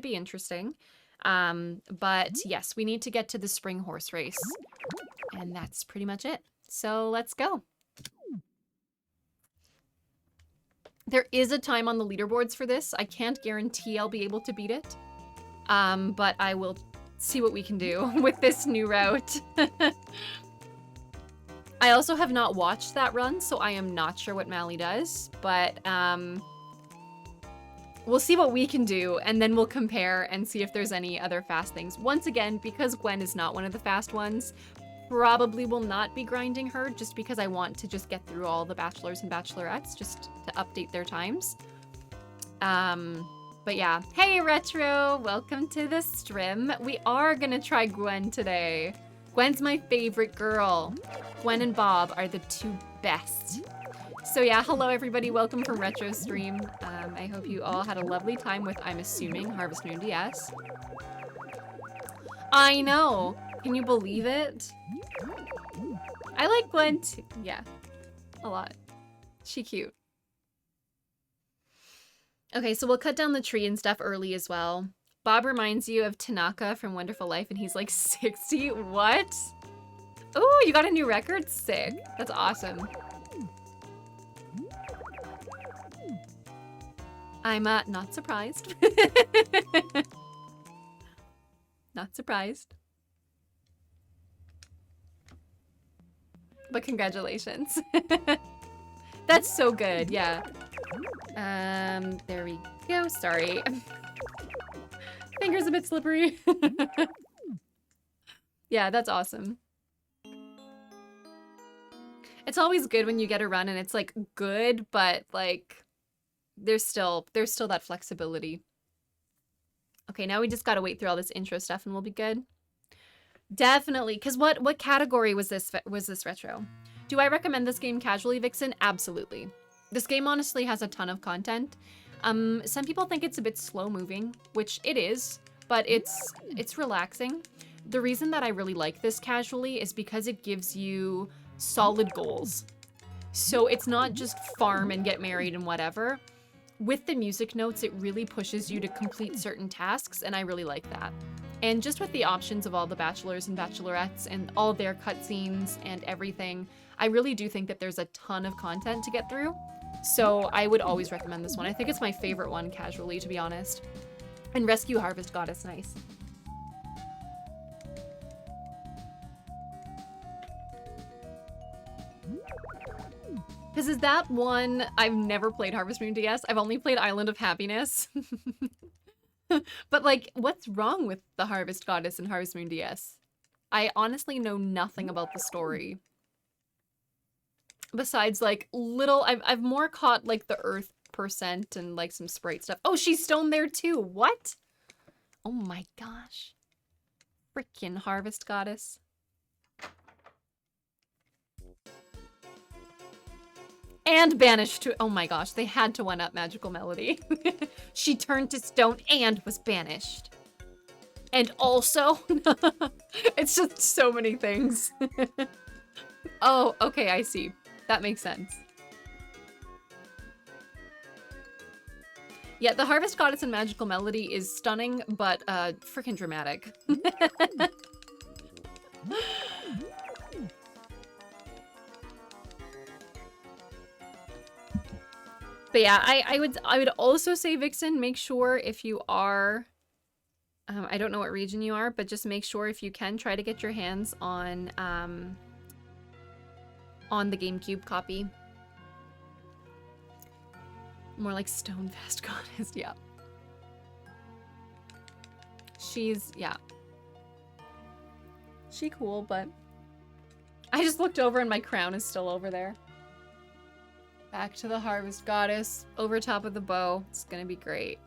be interesting. But yes, we need to get to the spring horse race. And that's pretty much it. So let's go. There is a time on the leaderboards for this. I can't guarantee I'll be able to beat it. But I will see what we can do with this new route. I also have not watched that run, so I am not sure what Mally does, but we'll see what we can do, and then we'll compare and see if there's any other fast things. Once again, because Gwen is not one of the fast ones, probably will not be grinding her just because I want to just get through all the bachelors and bachelorettes just to update their times. But yeah. Hey, Retro! Welcome to the stream. We are gonna try Gwen today. Gwen's my favorite girl. Gwen and Bob are the two best. So yeah, hello everybody. Welcome from Retro Stream. I hope you all had a lovely time with, I'm assuming, Harvest Moon DS. I know! Can you believe it? I like Gwen too. Yeah, a lot. She cute. Okay, so we'll cut down the tree and stuff early as well. Bob reminds you of Tanaka from Wonderful Life, and he's like 60. What? Oh, you got a new record? Sick. That's awesome. I'm not surprised. Not surprised. But congratulations. That's so good, yeah. There we go. Sorry. Finger's a bit slippery. Yeah, that's awesome. It's always good when you get a run and it's like good, but like there's still that flexibility. Okay, now we just gotta wait through all this intro stuff and we'll be good. Definitely, because what category was this Retro? Do I recommend this game casually, Vixen? Absolutely. This game honestly has a ton of content. Some people think it's a bit slow moving, which it is, but it's relaxing. The reason that I really like this casually is because it gives you solid goals. So it's not just farm and get married and whatever. With the music notes, it really pushes you to complete certain tasks, and I really like that. And just with the options of all the bachelors and bachelorettes and all their cutscenes and everything, I really do think that there's a ton of content to get through. So I would always recommend this one. I think it's my favorite one casually, to be honest. And Rescue Harvest Goddess, nice. Because is that one, I've never played Harvest Moon DS. I've only played Island of Happiness. But like, what's wrong with the Harvest Goddess and Harvest Moon DS? I honestly know nothing about the story. Besides like little, I've more caught like the Earth percent and like some Sprite stuff. Oh, she's stone there too. What? Oh my gosh. Frickin' Harvest Goddess. And banished to, oh my gosh, they had to one-up Magical Melody. She turned to stone and was banished. And also, it's just so many things. Oh, okay, I see. That makes sense. Yeah, the Harvest Goddess and Magical Melody is stunning, but freaking dramatic. But yeah, I would also say, Vixen, make sure if you are, I don't know what region you are, but just make sure if you can try to get your hands on the GameCube copy. More like Stonefast Goddess, yeah. She's, yeah. She cool, but I just looked over and my crown is still over there. Back to the Harvest Goddess, over top of the bow. It's gonna be great.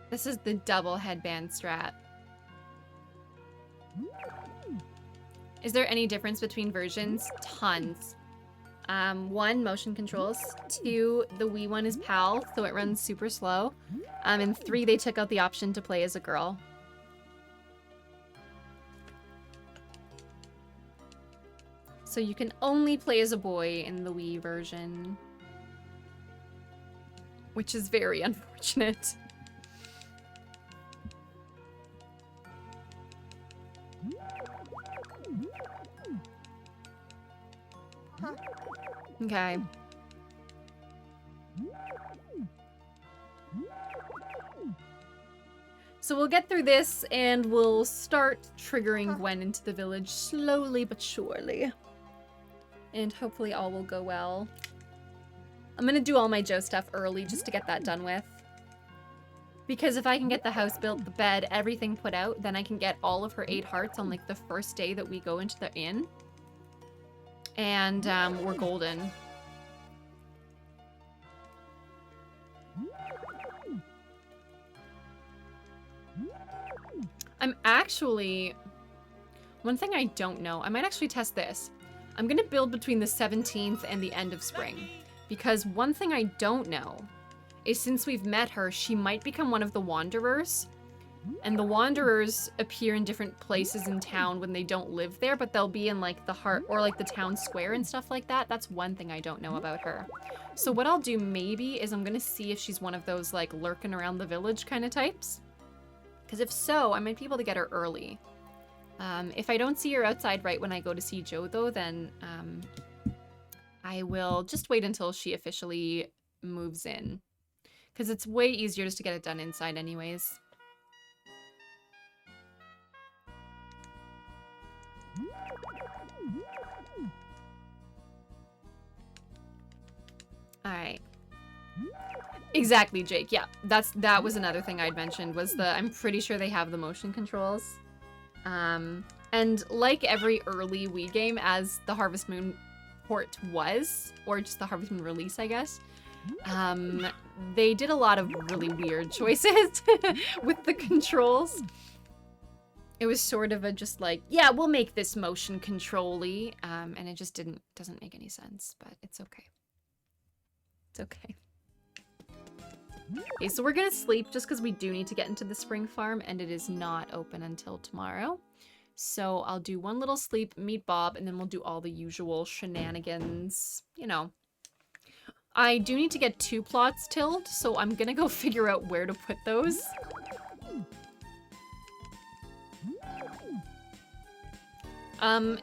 This is the double headband strat. Is there any difference between versions? Tons. 1, motion controls. 2, the Wii one is PAL, so it runs super slow. And 3, they took out the option to play as a girl. So you can only play as a boy in the Wii version. which is very unfortunate. Okay. So we'll get through this and we'll start triggering Gwen into the village slowly but surely. And hopefully all will go well. I'm gonna do all my Joe stuff early just to get that done with. Because if I can get the house built, the bed, everything put out, then I can get all of her 8 hearts on like the first day that we go into the inn. And we're golden. I'm actually... One thing I don't know, I might actually test this. I'm gonna build between the 17th and the end of spring. Because one thing I don't know is since we've met her, she might become one of the Wanderers. And the Wanderers appear in different places in town when they don't live there, but they'll be in like the heart or like the town square and stuff like that. That's one thing I don't know about her. So what I'll do maybe is I'm gonna see if she's one of those like lurking around the village kind of types. Because if so, I might be able to get her early. If I don't see her outside right when I go to see Joe though, then I will just wait until she officially moves in. Because it's way easier just to get it done inside anyways. Alright. Exactly, Jake. Yeah, that was another thing I'd mentioned was I'm pretty sure they have the motion controls. And like every early Wii game, as the Harvest Moon port was, or just the Harvest Moon release, I guess, they did a lot of really weird choices with the controls. It was sort of a just like, yeah, we'll make this motion control-y, and it just doesn't make any sense, but it's okay. It's okay. Okay, so we're gonna sleep just because we do need to get into the spring farm and it is not open until tomorrow. So I'll do one little sleep, meet Bob, and then we'll do all the usual shenanigans, you know. I do need to get 2 plots tilled, so I'm gonna go figure out where to put those.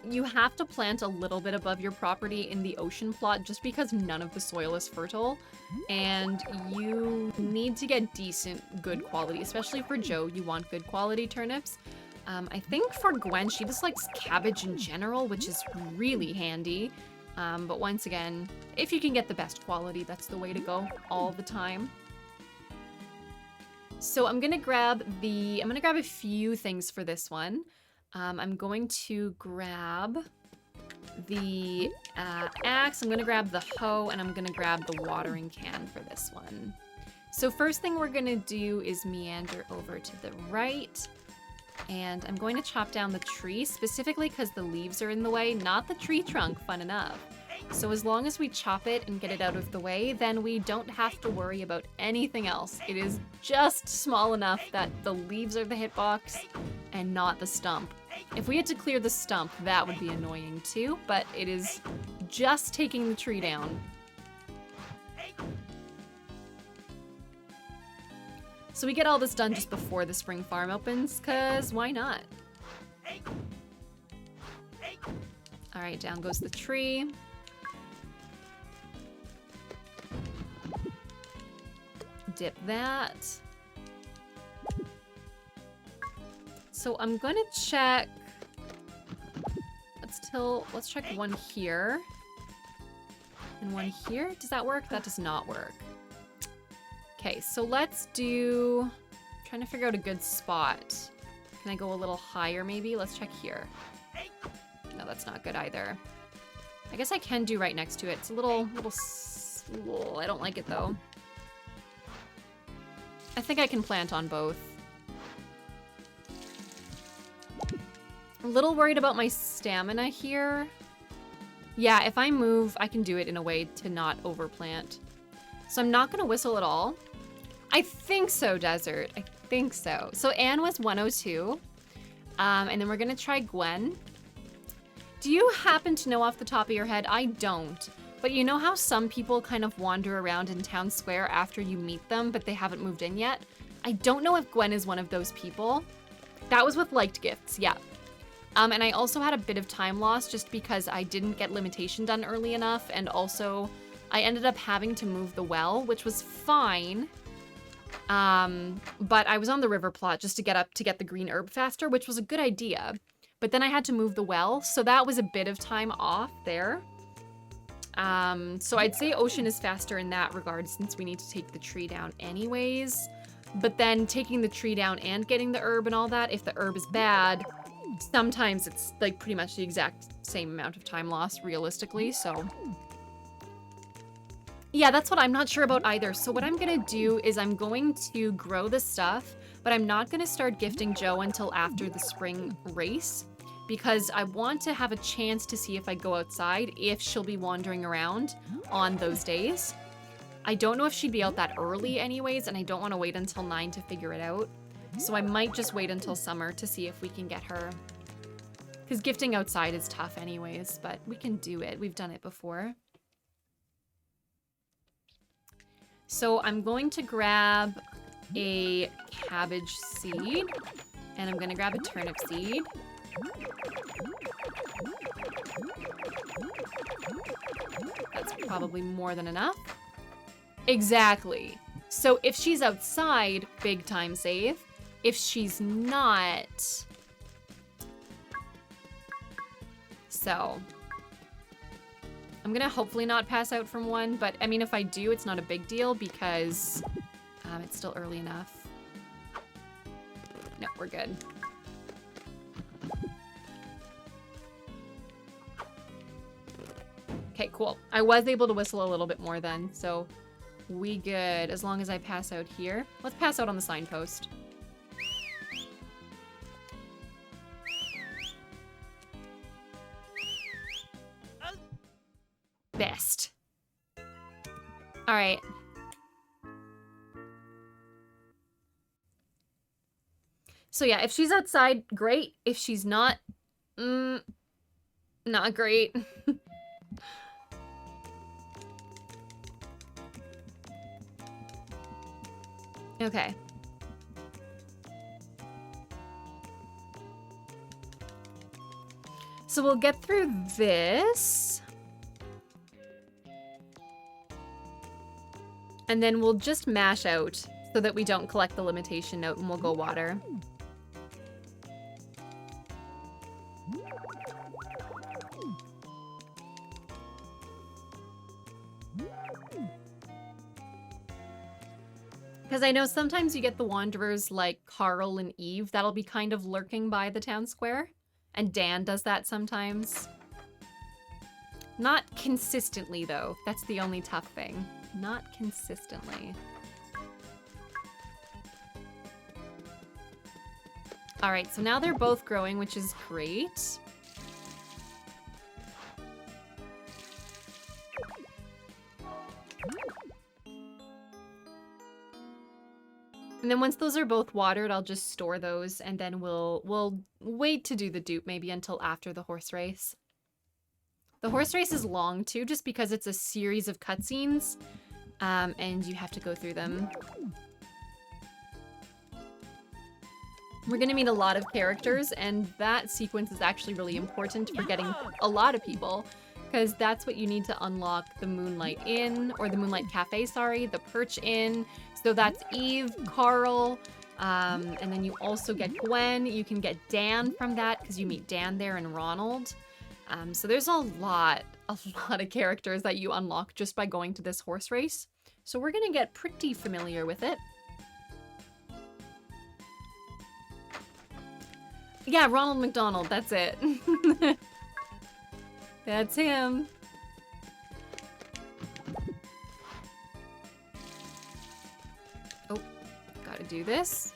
You have to plant a little bit above your property in the ocean plot just because none of the soil is fertile. And you need to get decent, good quality, especially for Joe, you want good quality turnips. I think for Gwen, she just likes cabbage in general, which is really handy. But once again, if you can get the best quality, that's the way to go all the time. So I'm gonna grab a few things for this one. I'm going to grab the axe, I'm gonna grab the hoe, and I'm gonna grab the watering can for this one. So first thing we're gonna do is meander over to the right, and I'm going to chop down the tree, specifically because the leaves are in the way, not the tree trunk, fun enough. So as long as we chop it and get it out of the way, then we don't have to worry about anything else. It is just small enough that the leaves are the hitbox and not the stump. If we had to clear the stump, that would be annoying too, but it is just taking the tree down. So we get all this done just before the spring farm opens, cause why not? All right, down goes the tree. Dip that. So I'm gonna check. Let's check one here. And one here. Does that work? That does not work. Okay, so let's do. I'm trying to figure out a good spot. Can I go a little higher maybe? Let's check here. No, that's not good either. I guess I can do right next to it. It's a little, I don't like it though. I think I can plant on both. A little worried about my stamina here. Yeah, if I move, I can do it in a way to not overplant. So I'm not gonna whistle at all. I think so, Desert. I think so. So Anne was 102. And then we're gonna try Gwen. Do you happen to know off the top of your head? I don't. But you know how some people kind of wander around in town square after you meet them, but they haven't moved in yet? I don't know if Gwen is one of those people. That was with liked gifts, yeah. And I also had a bit of time loss just because I didn't get limitation done early enough, and also I ended up having to move the well, which was fine. But I was on the river plot just to get up to get the green herb faster, which was a good idea. But then I had to move the well, so that was a bit of time off there. So I'd say ocean is faster in that regard since we need to take the tree down anyways. But then taking the tree down and getting the herb and all that, if the herb is bad, sometimes it's like pretty much the exact same amount of time lost realistically, so. Yeah, that's what I'm not sure about either. So what I'm gonna do is I'm going to grow the stuff, but I'm not gonna start gifting Joe until after the spring race because I want to have a chance to see if I go outside, if she'll be wandering around on those days. I don't know if she'd be out that early anyways, and I don't want to wait until 9 to figure it out. So I might just wait until summer to see if we can get her. Because gifting outside is tough anyways, but we can do it. We've done it before. So I'm going to grab a cabbage seed, and I'm going to grab a turnip seed. That's probably more than enough. Exactly. So if she's outside, big time save. If she's not... So... I'm gonna hopefully not pass out from one, but I mean, if I do, it's not a big deal because it's still early enough. No, we're good. Okay, cool. I was able to whistle a little bit more then, so we good as long as I pass out here. Let's pass out on the signpost. Best. All right. So yeah, if she's outside, great. If she's not, not great. Okay. So we'll get through this. And then we'll just mash out so that we don't collect the limitation note and we'll go water. Because I know sometimes you get the wanderers like Carl and Eve that'll be kind of lurking by the town square. And Dan does that sometimes. Not consistently though, that's the only tough thing. Not consistently. All right, so now they're both growing, which is great. And then once those are both watered, I'll just store those and then we'll wait to do the dupe maybe until after the horse race. The horse race is long too, just because it's a series of cutscenes, and you have to go through them. We're gonna meet a lot of characters, and that sequence is actually really important for getting a lot of people, because that's what you need to unlock the Moonlight Inn, or the Moonlight Cafe, sorry, the Perch Inn. So that's Eve, Carl, and then you also get Gwen. You can get Dan from that, because you meet Dan there and Ronald. So there's a lot of characters that you unlock just by going to this horse race. So we're gonna get pretty familiar with it. Yeah, Ronald McDonald, that's it. That's him. Oh, gotta do this.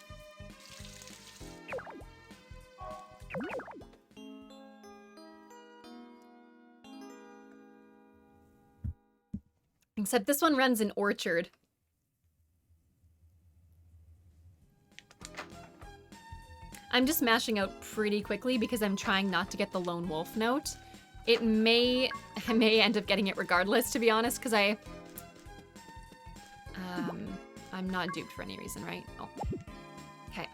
Except this one runs in Orchard. I'm just mashing out pretty quickly because I'm trying not to get the lone wolf note. I may end up getting it regardless, to be honest, because I'm not duped for any reason, right? Oh. Okay.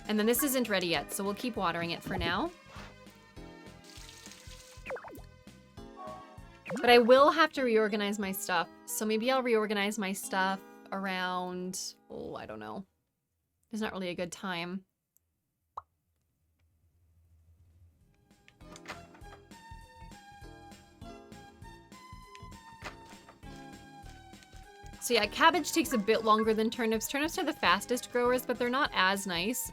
And then this isn't ready yet, so we'll keep watering it for now. But I will have to reorganize my stuff, so maybe I'll reorganize my stuff around, oh, I don't know. There's not really a good time. So yeah, cabbage takes a bit longer than turnips. Turnips are the fastest growers, but they're not as nice.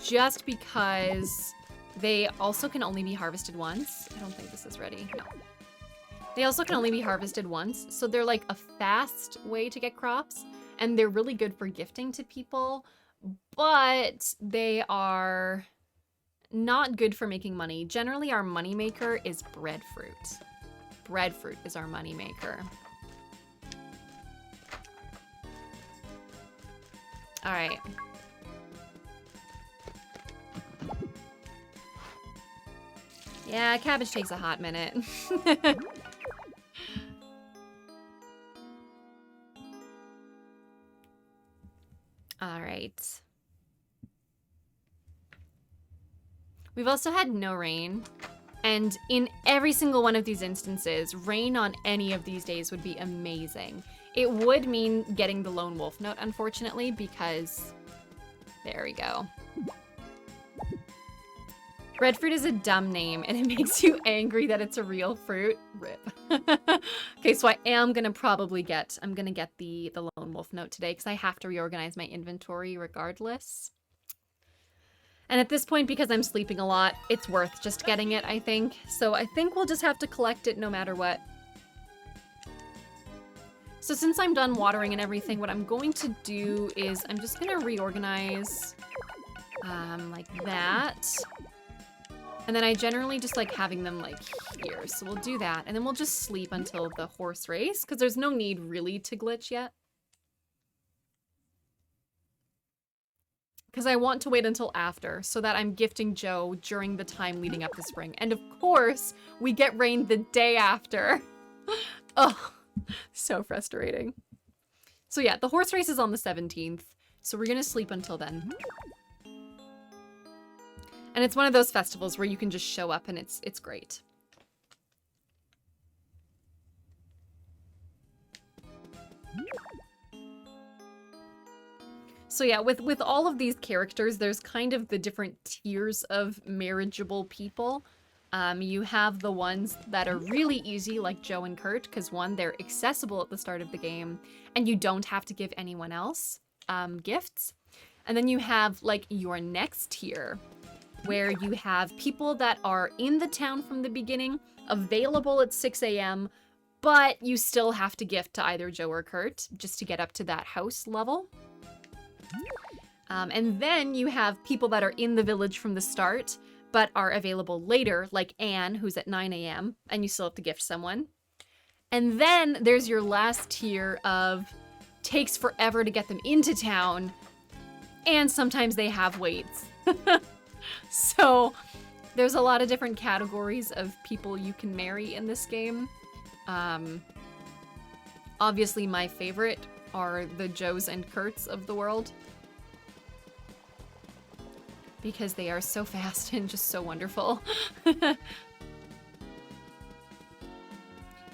Just because they also can only be harvested once. I don't think this is ready, no. They also can only be harvested once, so they're like a fast way to get crops, and they're really good for gifting to people, but they are not good for making money. Generally, our moneymaker is breadfruit. Breadfruit is our moneymaker. All right. Yeah, cabbage takes a hot minute. All right. We've also had no rain. And in every single one of these instances, rain on any of these days would be amazing. It would mean getting the lone wolf note, unfortunately, because there we go. Breadfruit is a dumb name, and it makes you angry that it's a real fruit. Rip. Okay, so I am gonna probably get, I'm gonna get the lone wolf note today because I have to reorganize my inventory regardless. And at this point, because I'm sleeping a lot, it's worth just getting it, I think. So I think we'll just have to collect it no matter what. So since I'm done watering and everything, what I'm going to do is I'm just gonna reorganize like that. And then I generally just like having them like here. So we'll do that. And then we'll just sleep until the horse race because there's no need really to glitch yet. Because I want to wait until after so that I'm gifting Joe during the time leading up to spring. And of course, we get rain the day after. Oh, so frustrating. So yeah, the horse race is on the 17th. So we're going to sleep until then. And it's one of those festivals where you can just show up and it's great. So yeah, with all of these characters, there's kind of the different tiers of marriageable people. You have the ones that are really easy, like Joe and Kurt, because one, they're accessible at the start of the game, and you don't have to give anyone else gifts. And then you have like your next tier, where you have people that are in the town from the beginning, available at 6 a.m., but you still have to gift to either Joe or Kurt just to get up to that house level. And then you have people that are in the village from the start, but are available later, like Anne, who's at 9 a.m., and you still have to gift someone. And then there's your last tier of takes forever to get them into town, and sometimes they have waits. So there's a lot of different categories of people you can marry in this game. Obviously my favorite are the Joes and Kurts of the world, because they are so fast and just so wonderful.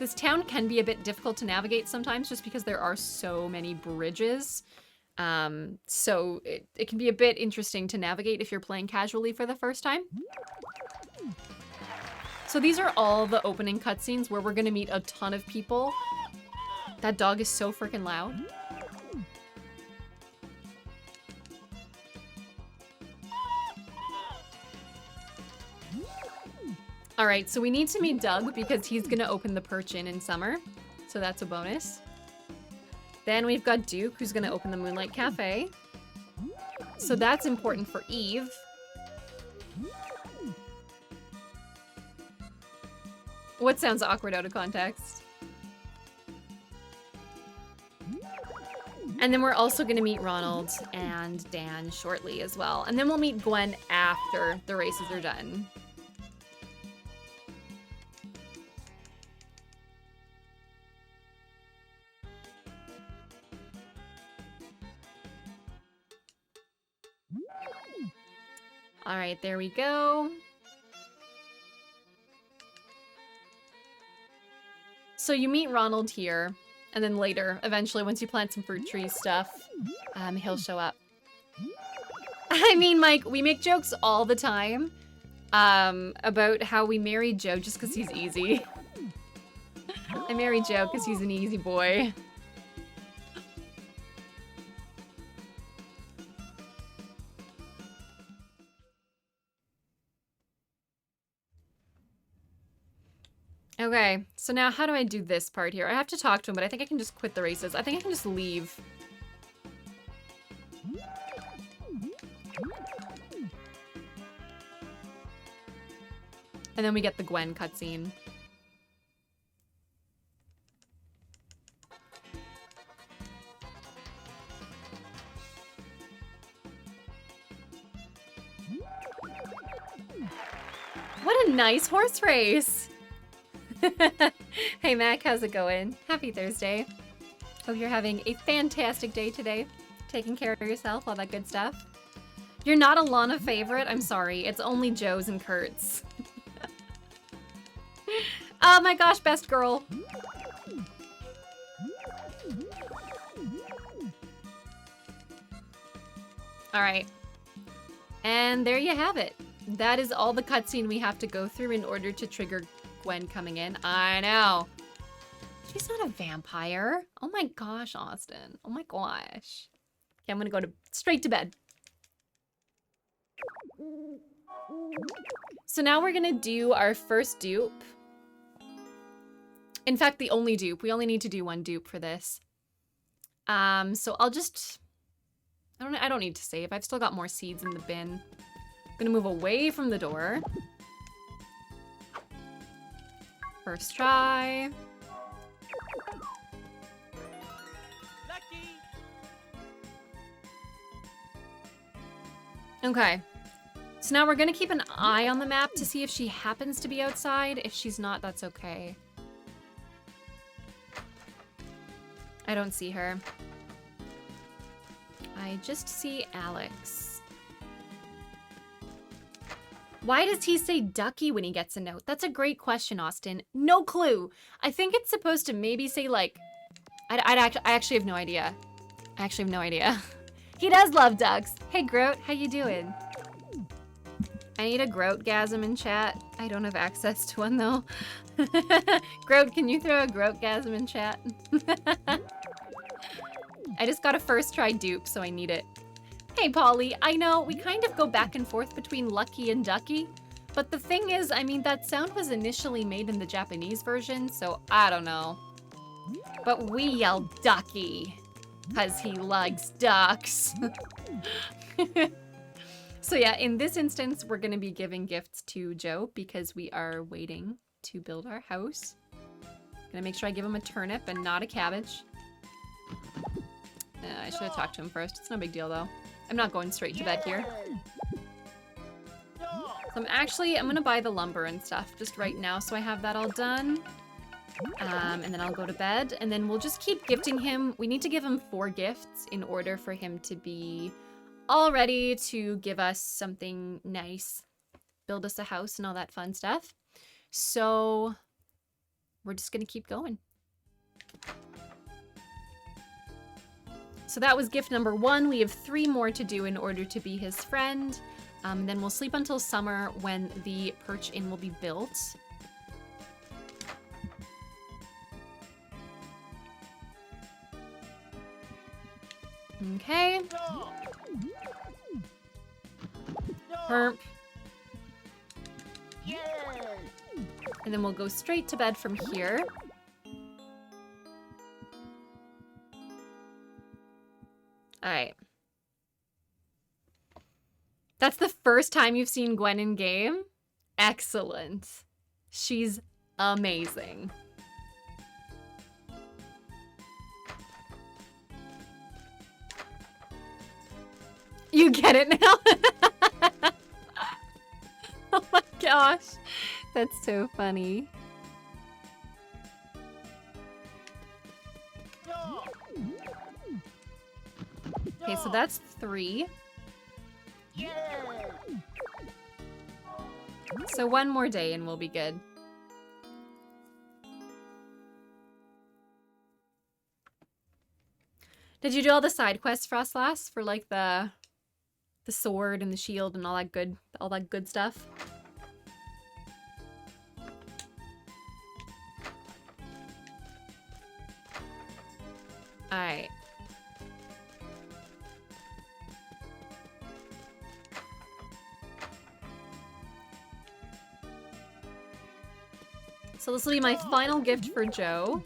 This town can be a bit difficult to navigate sometimes just because there are so many bridges. So it can be a bit interesting to navigate if you're playing casually for the first time. So these are all the opening cutscenes where we're gonna meet a ton of people. That dog is so freaking loud. All right, so we need to meet Doug because he's gonna open the perch in summer. So that's a bonus. Then we've got Duke, who's gonna open the Moonlight Cafe. So that's important for Eve. What sounds awkward out of context? And then we're also gonna meet Ronald and Dan shortly as well. And then we'll meet Gwen after the races are done. All right, there we go. So you meet Ronald here, and then later, eventually, once you plant some fruit trees stuff, he'll show up. I mean, Mike, we make jokes all the time about how we married Joe just because he's easy. I married Joe because he's an easy boy. Okay, so now how do I do this part here? I have to talk to him, but I think I can just quit the races. I think I can just leave. And then we get the Gwen cutscene. What a nice horse race! Hey Mac, how's it going? Happy Thursday. Hope you're having a fantastic day today. Taking care of yourself, all that good stuff. You're not a Lana favorite? I'm sorry, it's only Joe's and Kurt's. Oh my gosh, best girl. All right. And there you have it. That is all the cutscene we have to go through in order to trigger Gwen coming in. I know. She's not a vampire. Oh my gosh, Austin. Oh my gosh. Okay, I'm gonna go straight to bed. So now we're gonna do our first dupe. In fact, the only dupe. We only need to do one dupe for this. So I'll just... I don't need to save. I've still got more seeds in the bin. I'm gonna move away from the door. First try. Lucky. Okay. So now we're gonna keep an eye on the map to see if she happens to be outside. If she's not, that's okay. I don't see her. I just see Alex. Why does he say Ducky when he gets a note? That's a great question, Austin. No clue. I think it's supposed to maybe say like... I actually have no idea. I actually have no idea. He does love ducks. Hey, Groat, how you doing? I need a Groatgasm in chat. I don't have access to one, though. Groat, can you throw a Groatgasm in chat? I just got a first try dupe, so I need it. Hey, Polly, I know we kind of go back and forth between Lucky and Ducky, but the thing is, I mean, that sound was initially made in the Japanese version, so I don't know. But we yell Ducky, because he likes ducks. So yeah, in this instance, we're going to be giving gifts to Joe because we are waiting to build our house. Gonna make sure I give him a turnip and not a cabbage. I should have talked to him first. It's no big deal, though. I'm not going straight to bed here. So I'm gonna buy the lumber and stuff just right now so I have that all done. And then I'll go to bed, and then we'll just keep gifting him. We need to give him 4 gifts in order for him to be all ready to give us something nice, build us a house and all that fun stuff. So we're just gonna keep going. So that was gift number 1. We have 3 more to do in order to be his friend. Then we'll sleep until summer when the perch inn will be built. Okay. Herp. And then we'll go straight to bed from here. Alright. That's the first time you've seen Gwen in game? Excellent. She's amazing. You get it now? Oh my gosh. That's so funny. Okay, so that's 3. So one more day and we'll be good. Did you do all the side quests, Frostlass, for like the sword and the shield and all that good stuff? All right. So this will be my final gift for Joe.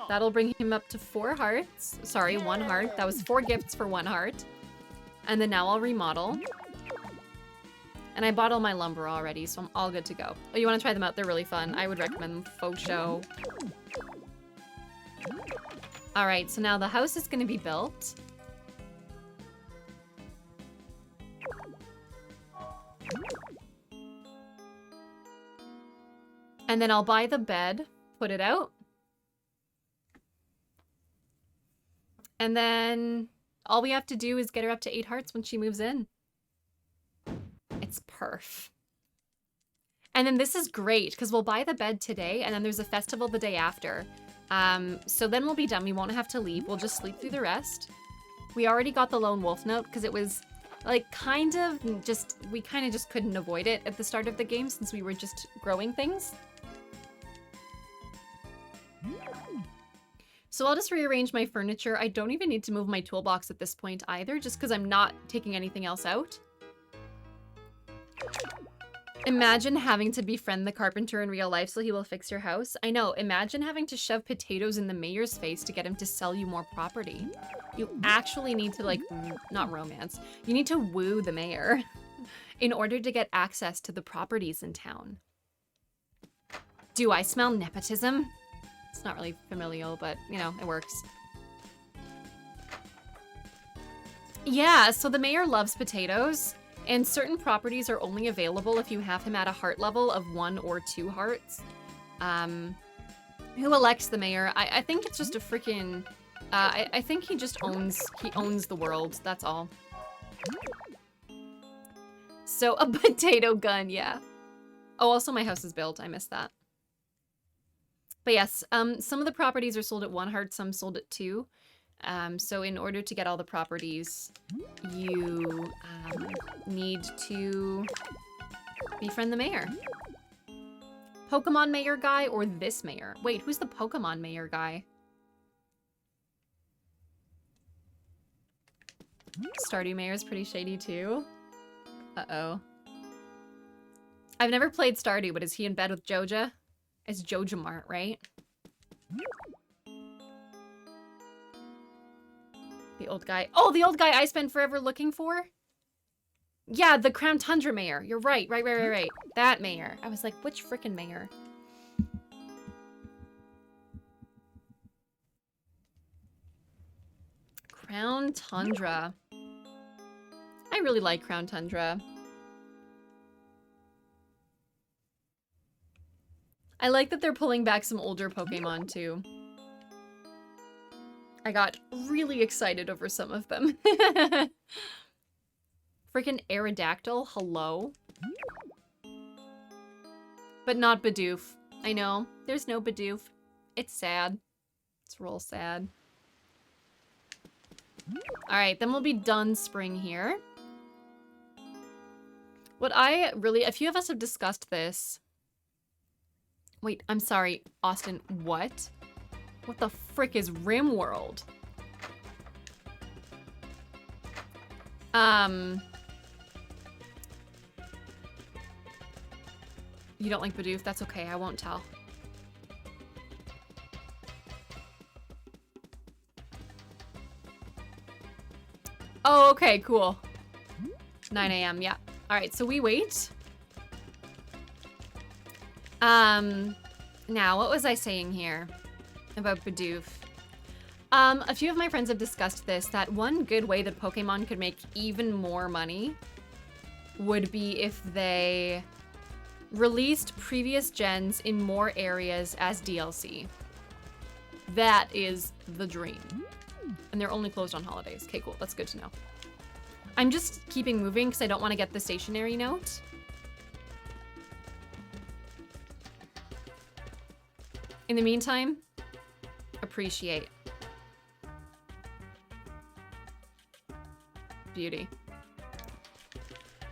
That'll bring him up to 4 hearts. Sorry, 1 heart. That was 4 gifts for 1 heart. And then now I'll remodel. And I bought all my lumber already, so I'm all good to go. Oh, you want to try them out? They're really fun. I would recommend them. Faux show. All right, so now the house is going to be built. And then I'll buy the bed, put it out. And then all we have to do is get her up to 8 hearts when she moves in. It's perf. And then this is great because we'll buy the bed today and then there's a festival the day after. So then we'll be done. We won't have to leave. We'll just sleep through the rest. We already got the lone wolf note because it was like we kind of just couldn't avoid it at the start of the game since we were just growing things. So I'll just rearrange my furniture. I don't even need to move my toolbox at this point either, just because I'm not taking anything else out. Imagine having to befriend the carpenter in real life so he will fix your house. I know, imagine having to shove potatoes in the mayor's face to get him to sell you more property. You actually need to, like, not romance. You need to woo the mayor in order to get access to the properties in town. Do I smell nepotism? It's not really familial, but, you know, it works. Yeah, so the mayor loves potatoes, and certain properties are only available if you have him at a heart level of 1 or 2 hearts. Who elects the mayor? I think it's just a freaking... I think he just owns the world, that's all. So, a potato gun, yeah. Oh, also my house is built, I missed that. But yes, some of the properties are sold at 1 heart, some sold at 2. So in order to get all the properties, you need to befriend the mayor. Pokemon mayor guy or this mayor? Wait, who's the Pokemon mayor guy? Stardew Mayor's pretty shady too. Uh-oh. I've never played Stardew, but is he in bed with Joja? It's Joja Mart, right? The old guy. Oh, the old guy I spent forever looking for? Yeah, the Crown Tundra mayor. You're right. Right. That mayor. I was like, which frickin' mayor? Crown Tundra. I really like Crown Tundra. I like that they're pulling back some older Pokemon too. I got really excited over some of them. Freaking Aerodactyl, hello? But not Bidoof. I know, there's no Bidoof. It's sad. It's real sad. Alright, then we'll be done spring here. A few of us have discussed this. Wait, I'm sorry, Austin, what? What the frick is RimWorld? You don't like Bidoof? That's okay, I won't tell. Oh, okay, cool. 9 AM, yeah. Alright, so we wait. Now, what was I saying here about Bidoof? A few of my friends have discussed this, that one good way that Pokemon could make even more money would be if they released previous gens in more areas as DLC. That is the dream. And they're only closed on holidays. Okay, cool. That's good to know. I'm just keeping moving because I don't want to get the stationary note. In the meantime, appreciate. Beauty.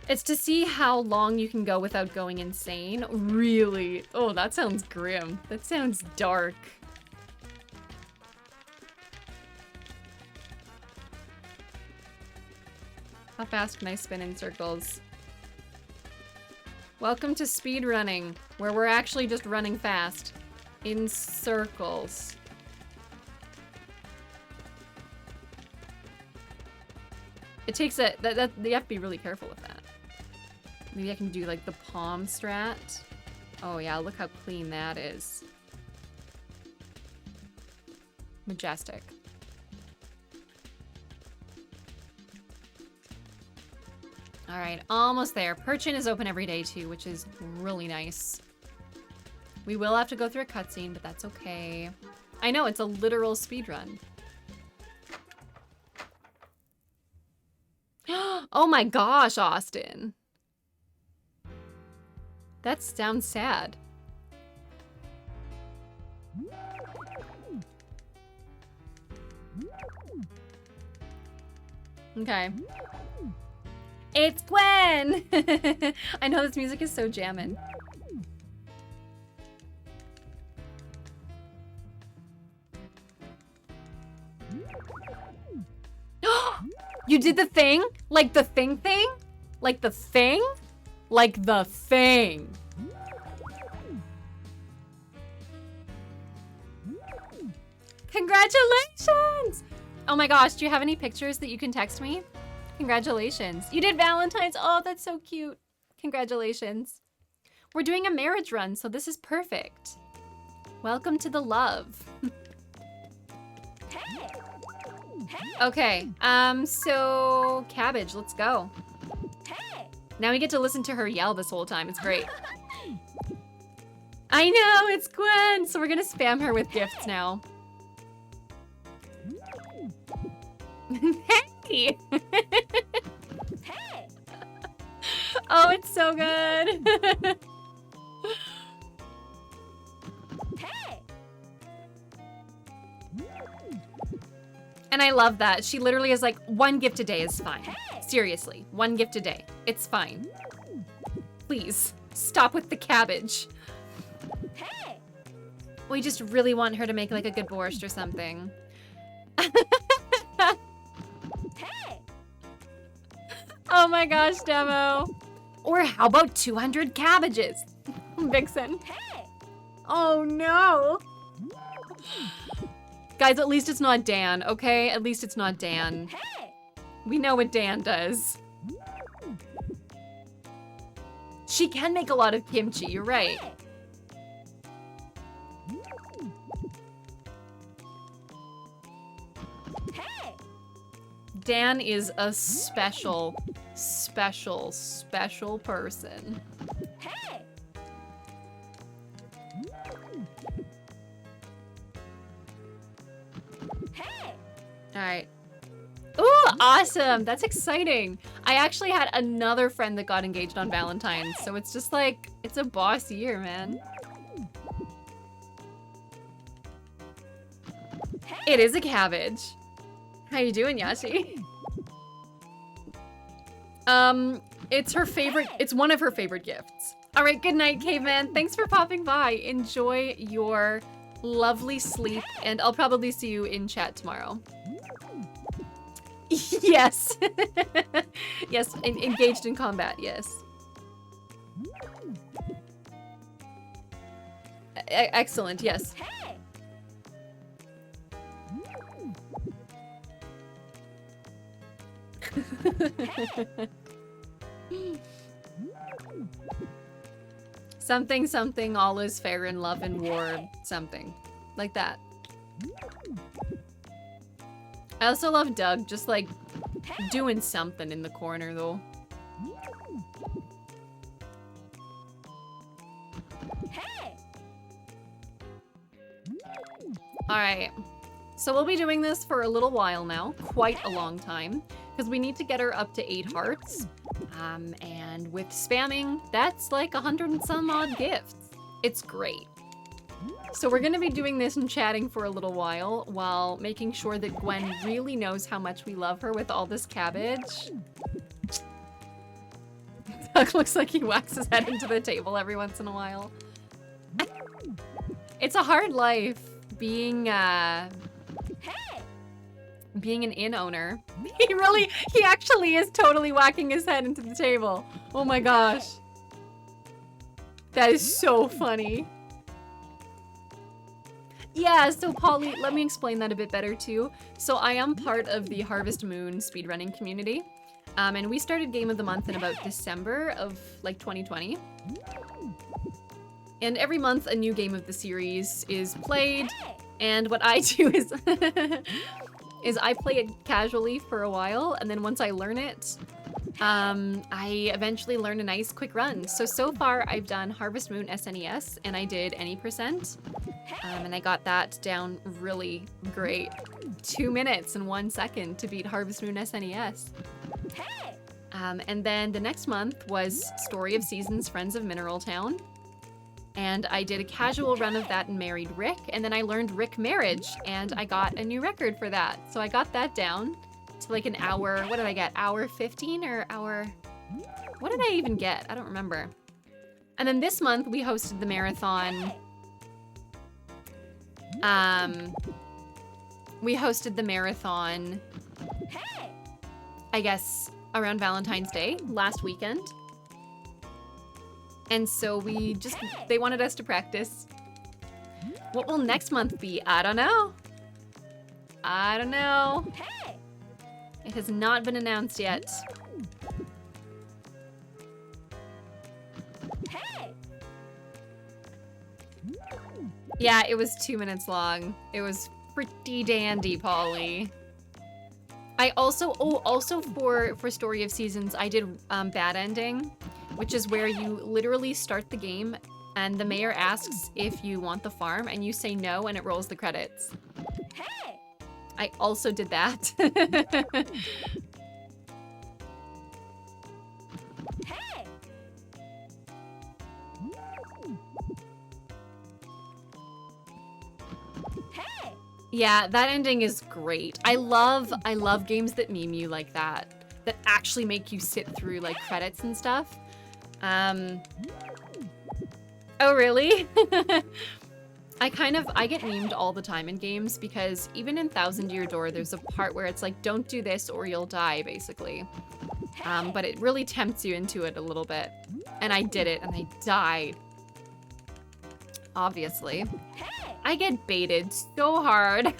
It's to see how long you can go without going insane. Really? Oh, that sounds grim. That sounds dark. How fast can I spin in circles? Welcome to speedrunning, where we're actually just running fast. In circles. It takes a... you have to be really careful with that. Maybe I can do like the palm strat. Oh yeah, look how clean that is. Majestic. All right, almost there. Perchin is open every day too, which is really nice. We will have to go through a cutscene, but that's okay. I know, it's a literal speedrun. Oh my gosh, Austin. That sounds sad. Okay. It's Gwen! I know this music is so jammin'. You did the thing? Like the thing? Like the thing? Like the thing. Congratulations! Oh my gosh, do you have any pictures that you can text me? Congratulations. You did Valentine's. Oh, that's so cute. Congratulations. We're doing a marriage run, so this is perfect. Welcome to the love. Okay, so Cabbage, let's go. Now we get to listen to her yell this whole time. It's great. I know, it's Gwen. So we're gonna spam her with gifts now. Hey! Oh, it's so good. And I love that. She literally is like, 1 gift a day is fine. Seriously, 1 gift a day. It's fine. Please, stop with the cabbage. We just really want her to make like a good borscht or something. Oh my gosh, Demo. Or how about 200 cabbages? Vixen. Oh no. Guys, at least it's not Dan, okay? At least it's not Dan. We know what Dan does. She can make a lot of kimchi, you're right. Dan is a special person. All right. Ooh, awesome. That's exciting. I actually had another friend that got engaged on Valentine's, so it's just like, it's a boss year, man. It is a cabbage. How you doing, Yashi? It's her favorite, it's one of her favorite gifts. All right, good night, caveman. Thanks for popping by. Enjoy your lovely sleep, and I'll probably see you in chat tomorrow. Yes. Yes, engaged in combat, yes. Excellent, yes. Something, something, all is fair in love and war, something. Like that. I also love Doug, just like doing something in the corner though. Alright, so we'll be doing this for a little while now, quite a long time, because we need to get her up to 8 hearts. And with spamming, that's like 100 and some odd gifts. It's great. So we're gonna be doing this and chatting for a little while making sure that Gwen really knows how much we love her with all this cabbage. Doug looks like he whacks his head into the table every once in a while. It's a hard life being an inn owner. He actually is totally whacking his head into the table. Oh my gosh. That is so funny. Yeah, so Polly, let me explain that a bit better too. So I am part of the Harvest Moon speedrunning community. And we started Game of the Month in about December of like 2020. And every month a new game of the series is played. And what I do is, is I play it casually for a while. And then once I learn it, I eventually learn a nice quick run. So far I've done Harvest Moon SNES and I did any percent. And I got that down really great. 2 minutes and 1 second to beat Harvest Moon SNES. And then the next month was Story of Seasons, Friends of Mineral Town. And I did a casual run of that and married Rick. And then I learned Rick Marriage and I got a new record for that. So I got that down to like an hour. What did I get? Hour 15 or hour? What did I even get? I don't remember. And then this month we hosted the marathon. We hosted the marathon, I guess, around Valentine's Day last weekend. And so they wanted us to practice. What will next month be? I don't know. I don't know. It has not been announced yet. Yeah, it was 2 minutes long. It was pretty dandy, Polly. I also for Story of Seasons, I did Bad Ending, which is where you literally start the game and the mayor asks if you want the farm and you say no and it rolls the credits. I also did that. Yeah, that ending is great. I love games that meme you like that actually make you sit through like credits and stuff. Oh really? I get memed all the time in games because even in Thousand Year Door, there's a part where it's like, don't do this or you'll die, basically. But it really tempts you into it a little bit. And I did it and I died. Obviously. I get baited so hard.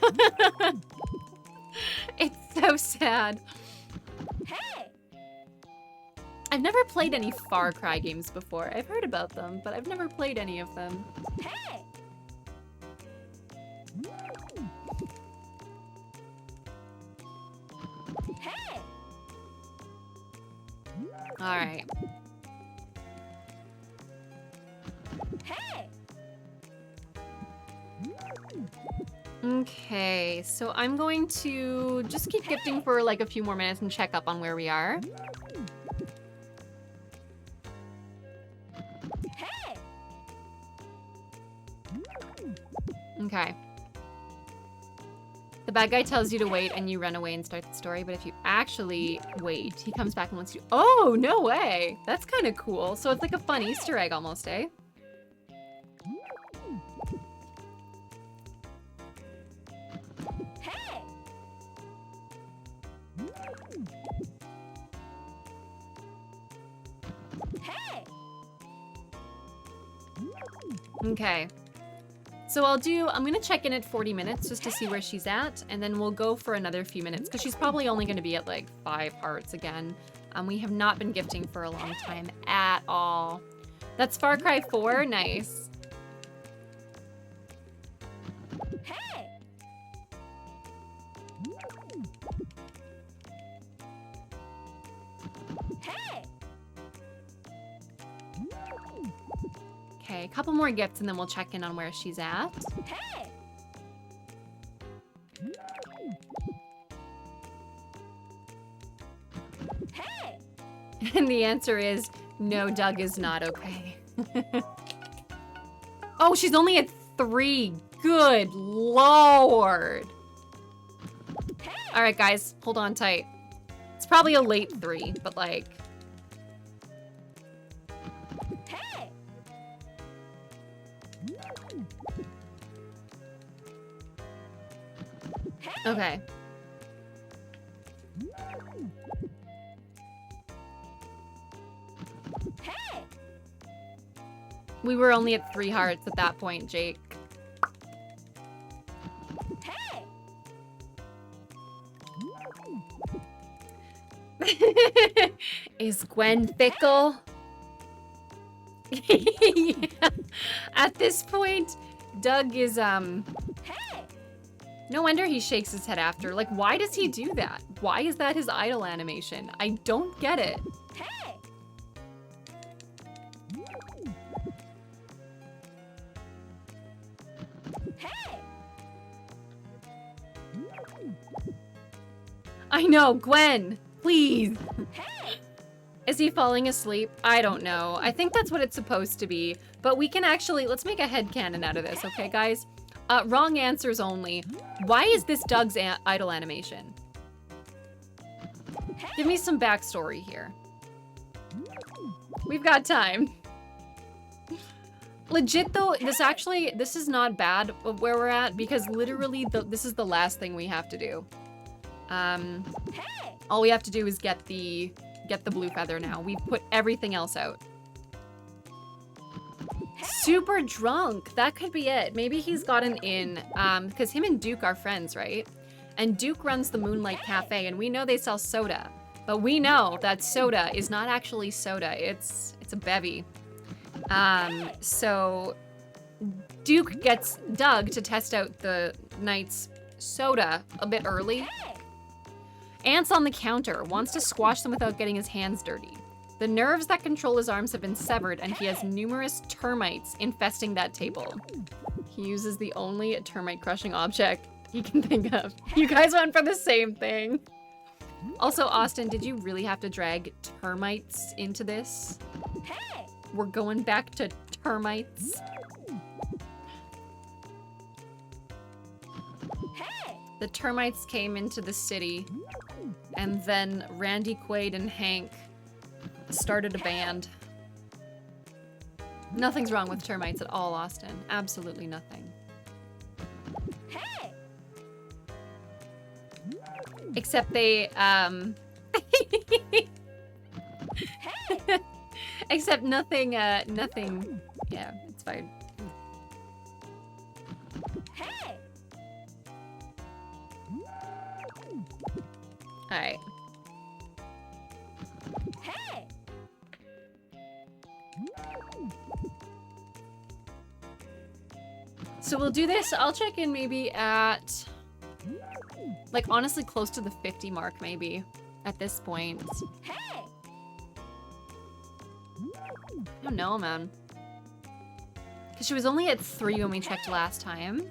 It's so sad. I've never played any Far Cry games before. I've heard about them, but I've never played any of them. All right. Okay, so I'm going to just keep gifting for like a few more minutes and check up on where we are. Okay. The bad guy tells you to wait and you run away and start the story, but if you actually wait, he comes back and wants you. Oh, no way! That's kind of cool. So it's like a fun Easter egg almost, eh? Okay. So I'm gonna check in at 40 minutes just to see where she's at, and then we'll go for another few minutes, because she's probably only gonna be at like 5 hearts again. We have not been gifting for a long time at all. That's Far Cry 4, nice. Okay, a couple more gifts and then we'll check in on where she's at. And the answer is, no, Doug is not okay. Oh, she's only at 3. Good lord. All right, guys, hold on tight. It's probably a late 3, but like. Okay. We were only at 3 hearts at that point, Jake. Is Gwen fickle? Yeah. At this point, Doug is, no wonder he shakes his head after. Like, why does he do that? Why is that his idle animation? I don't get it. I know, Gwen, please. Is he falling asleep? I don't know. I think that's what it's supposed to be, but we can actually, let's make a headcanon out of this, okay, guys? Wrong answers only. Why is this Doug's idle animation? Give me some backstory here. We've got time. Legit though, this is not bad where we're at because literally this is the last thing we have to do. All we have to do is get the blue feather now. We've put everything else out. Super drunk. That could be it. Maybe he's gotten in, because him and Duke are friends, right? And Duke runs the Moonlight Cafe, and we know they sell soda. But we know that soda is not actually soda. It's a bevy. So Duke gets Doug to test out the night's soda a bit early. Ants on the counter, wants to squash them without getting his hands dirty. The nerves that control his arms have been severed and he has numerous termites infesting that table. He uses the only termite crushing object he can think of. You guys went for the same thing. Also, Austin, did you really have to drag termites into this? We're going back to termites. The termites came into the city, and then Randy Quaid and Hank started a band. Nothing's wrong with termites at all, Austin. Absolutely nothing. Except they, except nothing, nothing, yeah, it's fine. Alright. So we'll do this, I'll check in maybe at, like, honestly close to the 50 mark maybe, at this point. I don't know, man. Because she was only at 3 when we checked last time.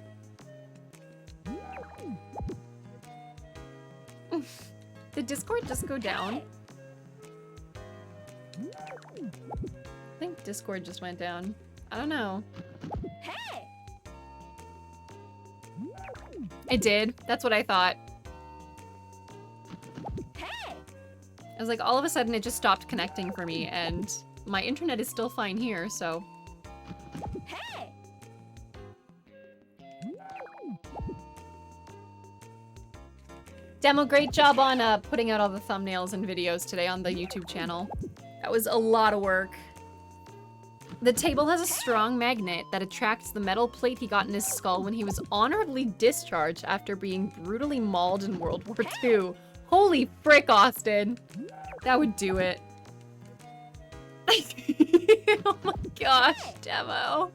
Did Discord just go down? I think Discord just went down. I don't know. It did. That's what I thought. I was like, all of a sudden it just stopped connecting for me and my internet is still fine here, so. Demo, great job on putting out all the thumbnails and videos today on the YouTube channel. That was a lot of work. The table has a strong magnet that attracts the metal plate he got in his skull when he was honorably discharged after being brutally mauled in World War II. Holy frick, Austin. That would do it. Oh my gosh, Demo.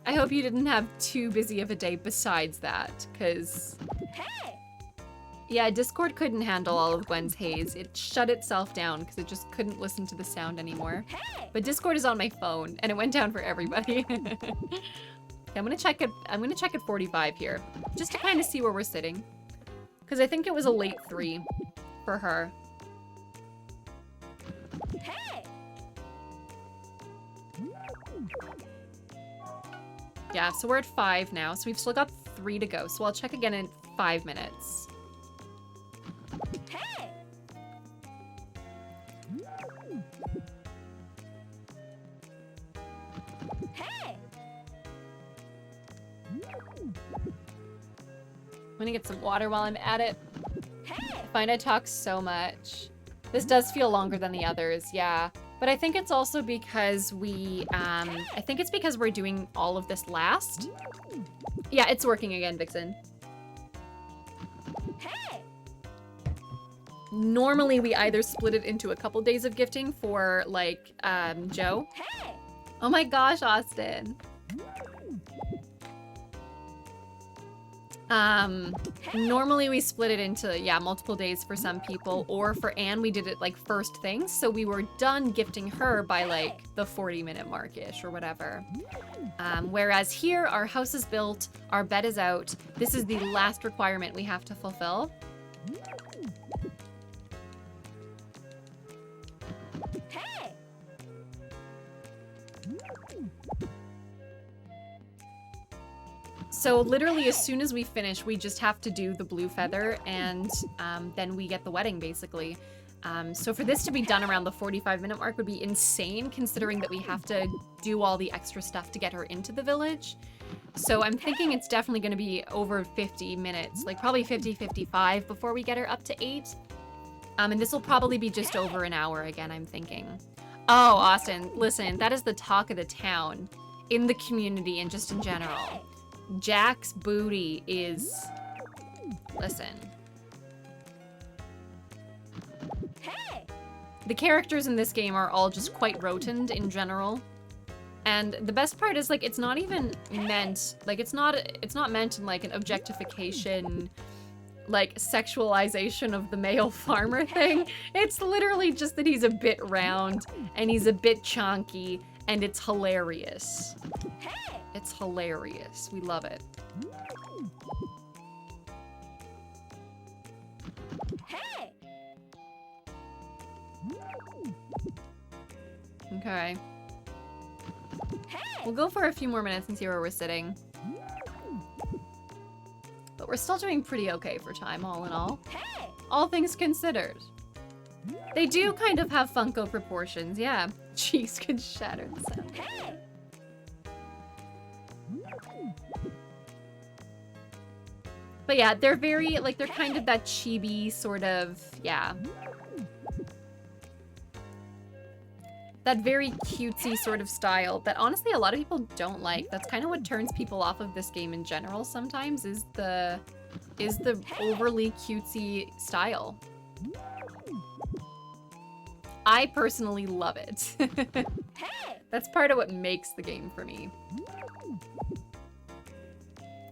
I hope you didn't have too busy of a day besides that, because... Yeah, Discord couldn't handle all of Gwen's haze. It shut itself down because it just couldn't listen to the sound anymore. But Discord is on my phone, and it went down for everybody. Okay, I'm gonna check at 45 here, just to kind of see where we're sitting. Because I think it was a late 3 for her. Yeah, so we're at 5 now. So we've still got 3 to go. So I'll check again in 5 minutes. I'm gonna get some water while I'm at it. I find I talk so much. This does feel longer than the others, yeah. But I think it's also because I think it's because we're doing all of this last. Yeah, it's working again, Vixen. Normally we either split it into a couple days of gifting for like, Joe. Oh my gosh, Austin. Normally we split it into, yeah, multiple days for some people, or for Anne, we did it like first thing. So we were done gifting her by like the 40-minute mark-ish or whatever. Whereas here, our house is built, our bed is out. This is the last requirement we have to fulfill. So literally as soon as we finish, we just have to do the blue feather and then we get the wedding basically. So for this to be done around the 45-minute mark would be insane considering that we have to do all the extra stuff to get her into the village. So I'm thinking it's definitely going to be over 50 minutes, like probably 50, 55 before we get her up to 8. And this will probably be just over an hour again, I'm thinking. Oh, Austin, listen, that is the talk of the town in the community and just in general. Jack's booty is... Listen. The characters in this game are all just quite rotund in general. And the best part is, like, it's not even meant... Like, it's not meant in, like, an objectification, like, sexualization of the male farmer thing. It's literally just that he's a bit round, and he's a bit chonky, and it's hilarious. It's hilarious. We love it. Okay. We'll go for a few more minutes and see where we're sitting. But we're still doing pretty okay for time, all in all. All things considered. They do kind of have Funko proportions, yeah. Cheeks could shatter the sound. But yeah, they're very, like, they're kind of that chibi sort of, yeah. That very cutesy sort of style that honestly a lot of people don't like. That's kind of what turns people off of this game in general sometimes, is the overly cutesy style. I personally love it. That's part of what makes the game for me.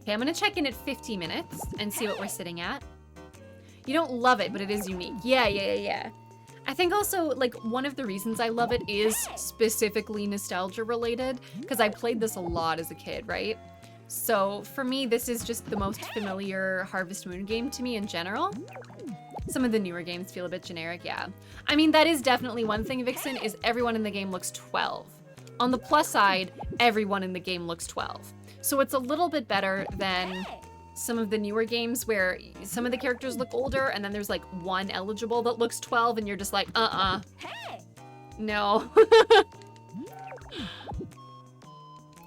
Okay, I'm gonna check in at 50 minutes and see what we're sitting at. You don't love it, but it is unique. Yeah. I think also, like, one of the reasons I love it is specifically nostalgia related, because I played this a lot as a kid, right? So for me, this is just the most familiar Harvest Moon game to me in general. Some of the newer games feel a bit generic, yeah. I mean, that is definitely one thing, Vixen, is everyone in the game looks 12. On the plus side, everyone in the game looks 12. So it's a little bit better than some of the newer games where some of the characters look older and then there's like one eligible that looks 12 and you're just like, no.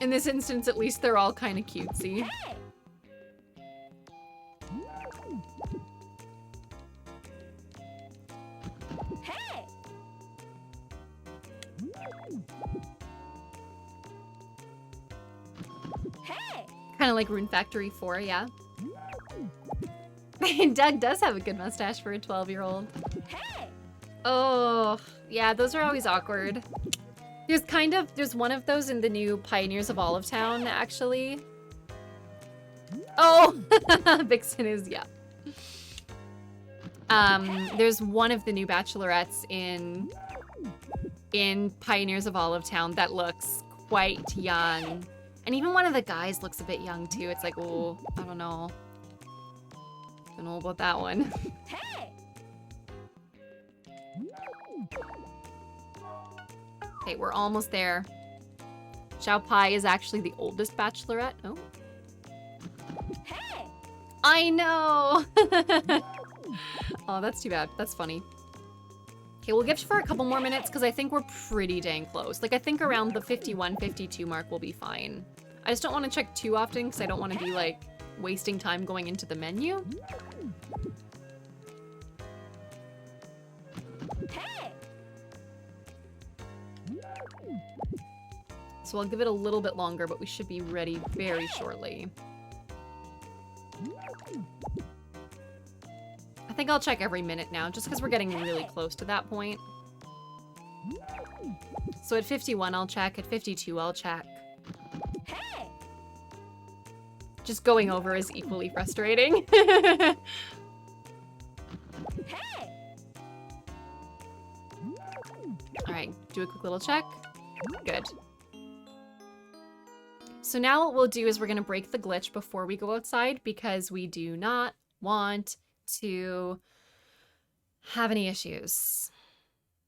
In this instance, at least they're all kind of cutesy. Kind of like Rune Factory 4, yeah. Doug does have a good mustache for a 12-year-old. Oh, yeah, those are always awkward. There's one of those in the new Pioneers of Olive Town, actually. Oh, Vixen is, yeah. There's one of the new bachelorettes in Pioneers of Olive Town that looks quite young. And even one of the guys looks a bit young too. It's like, oh, I don't know. Don't know about that one. Okay, we're almost there. Xiao Pai is actually the oldest bachelorette. Oh. Hey! I know! Oh, that's too bad. That's funny. Okay, we'll gift for a couple more minutes because I think we're pretty dang close. Like, I think around the 51, 52 mark will be fine. I just don't want to check too often because I don't want to be, like, wasting time going into the menu. Hey! So I'll give it a little bit longer, but we should be ready very shortly. I think I'll check every minute now, just because we're getting really close to that point. So at 51, I'll check. At 52, I'll check. Hey! Just going over is equally frustrating. Hey! All right, do a quick little check. Good. So now what we'll do is we're gonna break the glitch before we go outside because we do not want to have any issues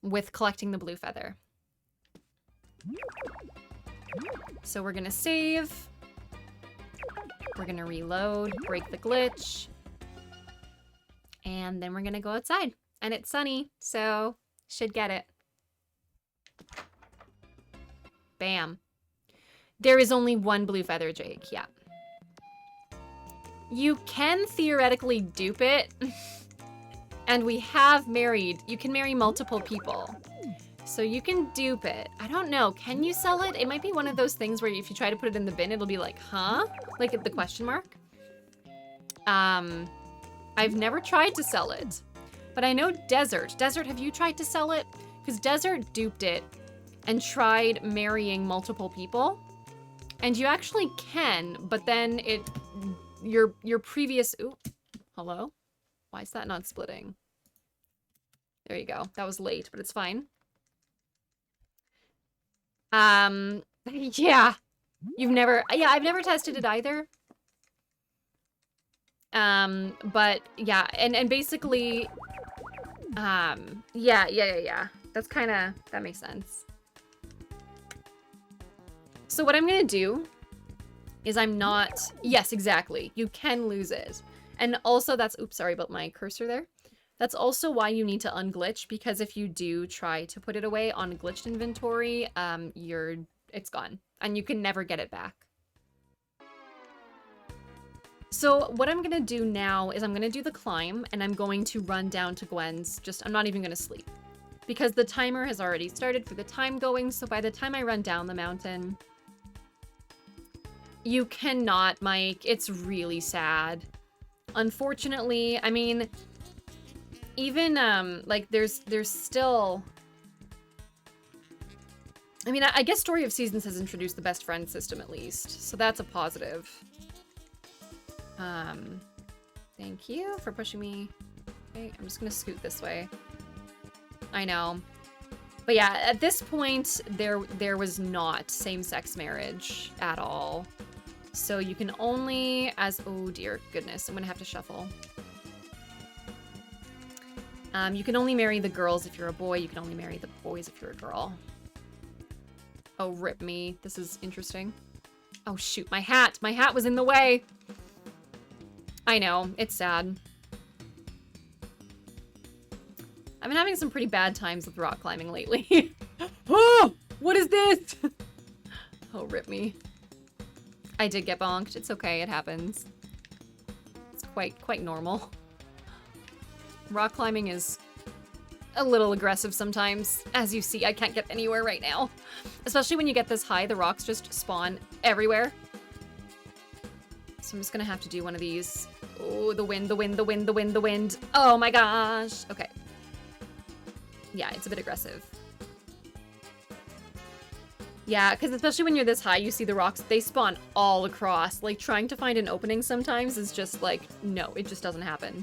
with collecting the blue feather. So we're gonna save. We're gonna reload, break the glitch, and then we're gonna go outside. And it's sunny, so should get it. Bam. There is only one blue feather, Jake, yeah. You can theoretically dupe it, and we have married, you can marry multiple people. So you can dupe it. I don't know, can you sell it? It might be one of those things where if you try to put it in the bin, it'll be like, huh? Like the question mark. I've never tried to sell it, but I know Desert. Desert, have you tried to sell it? Because Desert duped it and tried marrying multiple people. And you actually can, but then your previous, ooh, hello? Why is that not splitting? There you go. That was late, but it's fine. Yeah. You've never, yeah, I've never tested it either. But yeah, and basically, yeah. That's kind of, that makes sense. So what I'm gonna do is I'm not, yes, exactly. You can lose it. And also that's, oops, sorry about my cursor there. That's also why you need to unglitch, because if you do try to put it away on glitched inventory, it's gone and you can never get it back. So what I'm gonna do now is I'm gonna do the climb and I'm going to run down to Gwen's, I'm not even gonna sleep because the timer has already started for the time going. So by the time I run down the mountain, you cannot, Mike. It's really sad. Unfortunately, I mean, even, like, there's still... I mean, I guess Story of Seasons has introduced the best friend system, at least. So that's a positive. Thank you for pushing me. Okay, I'm just gonna scoot this way. I know. But yeah, at this point, there was not same-sex marriage at all. So you can only, oh dear goodness, I'm gonna have to shuffle. You can only marry the girls if you're a boy. You can only marry the boys if you're a girl. Oh, rip me. This is interesting. Oh shoot, my hat! My hat was in the way! I know, it's sad. I've been having some pretty bad times with rock climbing lately. Oh! What is this? Oh, rip me. I did get bonked. It's okay, it happens. It's quite normal. Rock climbing is a little aggressive sometimes. As you see, I can't get anywhere right now. Especially when you get this high, the rocks just spawn everywhere. So I'm just gonna have to do one of these. Oh, the wind, the wind, the wind, the wind, the wind. Oh my gosh. Okay. Yeah, it's a bit aggressive. Yeah, because especially when you're this high, you see the rocks, they spawn all across. Like, trying to find an opening sometimes is just like, no, it just doesn't happen.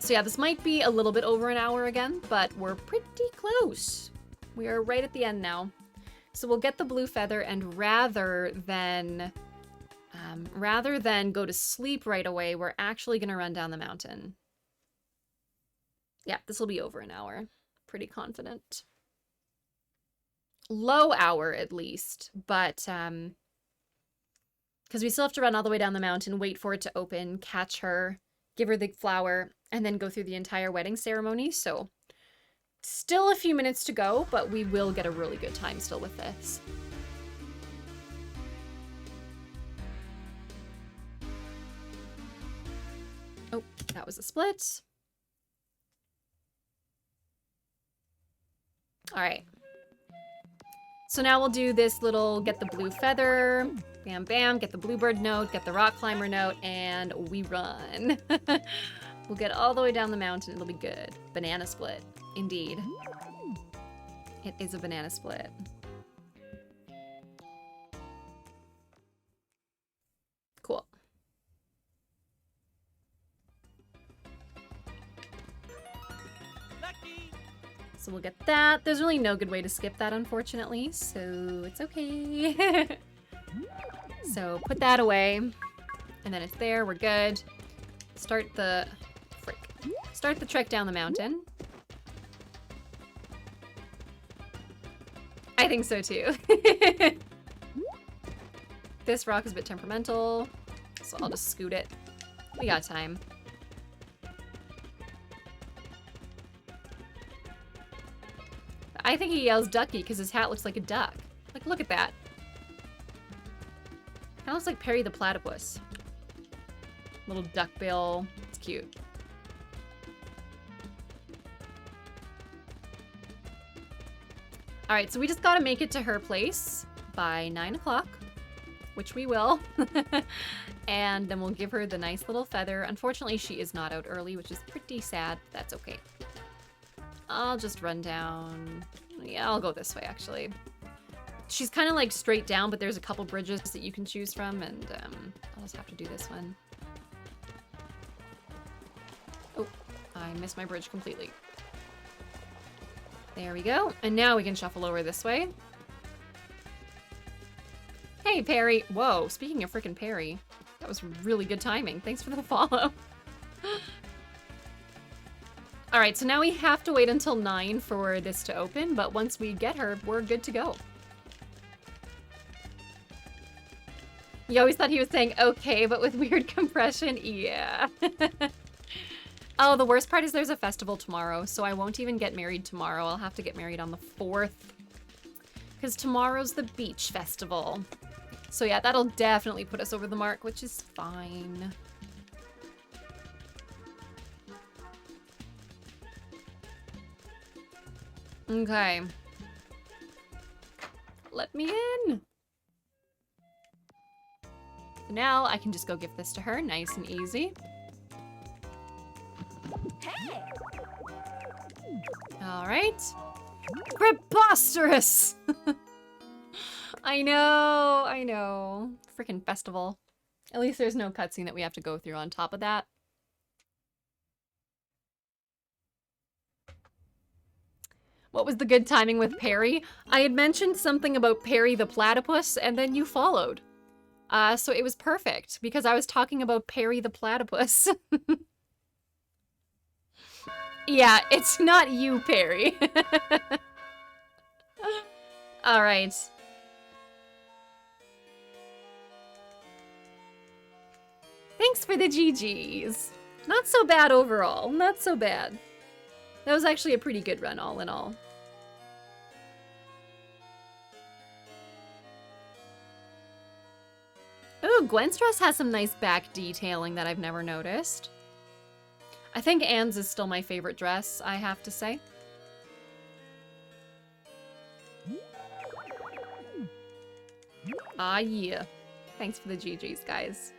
So yeah, this might be a little bit over an hour again, but we're pretty close. We are right at the end now. So we'll get the blue feather, and rather than go to sleep right away, we're actually gonna run down the mountain. Yeah, this will be over an hour. Pretty confident. low hour at least, but because we still have to run all the way down the mountain, wait for it to open, catch her, give her the flower, and then go through the entire wedding ceremony. So still a few minutes to go, but we will get a really good time still with this. Oh, that was a split. All right. So now we'll do this little get the blue feather, bam, bam, get the bluebird note, get the rock climber note, and we run. We'll get all the way down the mountain. It'll be good. Banana split, indeed. It is a banana split. Cool. So we'll get that. There's really no good way to skip that, unfortunately, so it's okay. So put that away, and then it's there, we're good. Start the trek down the mountain. I think so too. This rock is a bit temperamental, so I'll just scoot it. We got time. I think he yells ducky because his hat looks like a duck. Like, look at that. Kind of looks like Perry the Platypus. Little duck bill. It's cute. All right, so we just got to make it to her place by 9 o'clock, which we will. And then we'll give her the nice little feather. Unfortunately, she is not out early, which is pretty sad. That's okay. I'll just run down. Yeah, I'll go this way, actually. She's kind of like straight down, but there's a couple bridges that you can choose from, and I'll just have to do this one. Oh, I missed my bridge completely. There we go. And now we can shuffle over this way. Hey, Perry. Whoa, speaking of frickin' Perry, that was really good timing. Thanks for the follow. All right, so now we have to wait until 9 for this to open, but once we get her, we're good to go. You always thought he was saying okay, but with weird compression? Yeah. Oh, the worst part is there's a festival tomorrow, so I won't even get married tomorrow. I'll have to get married on the 4th, because tomorrow's the beach festival. So yeah, that'll definitely put us over the mark, which is fine. Okay. Let me in. Now I can just go give this to her, nice and easy. Hey! All right. Preposterous! I know. Freaking festival. At least there's no cutscene that we have to go through on top of that. What was the good timing with Perry? I had mentioned something about Perry the Platypus, and then you followed. So it was perfect, because I was talking about Perry the Platypus. Yeah, it's not you, Perry. All right. Thanks for the GGs. Not so bad overall, not so bad. That was actually a pretty good run, all in all. Ooh, Gwen's dress has some nice back detailing that I've never noticed. I think Anne's is still my favorite dress, I have to say. Ah, yeah. Thanks for the GGs, guys.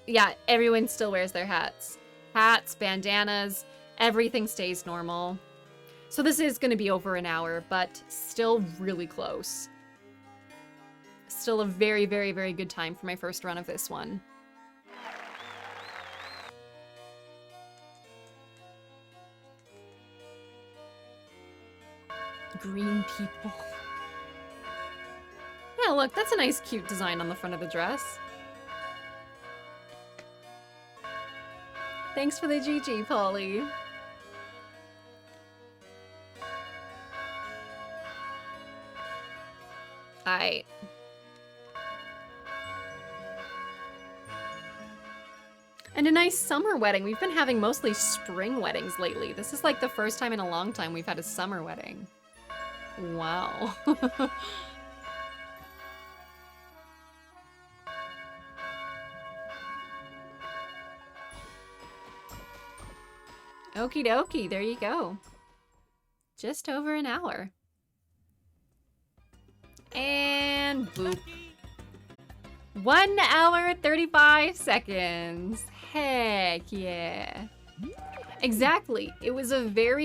Yeah, everyone still wears their hats. Hats, bandanas, everything stays normal. So this is going to be over an hour, but still really close. Still a very, very, very good time for my first run of this one. Green people. Yeah, look, that's a nice, cute design on the front of the dress. Thanks for the GG, Polly. Alright. And a nice summer wedding. We've been having mostly spring weddings lately. This is like the first time in a long time we've had a summer wedding. Wow. Okie dokie, there you go. Just over an hour. And boop. 1 hour, 35 seconds. Heck yeah. Exactly. It was a very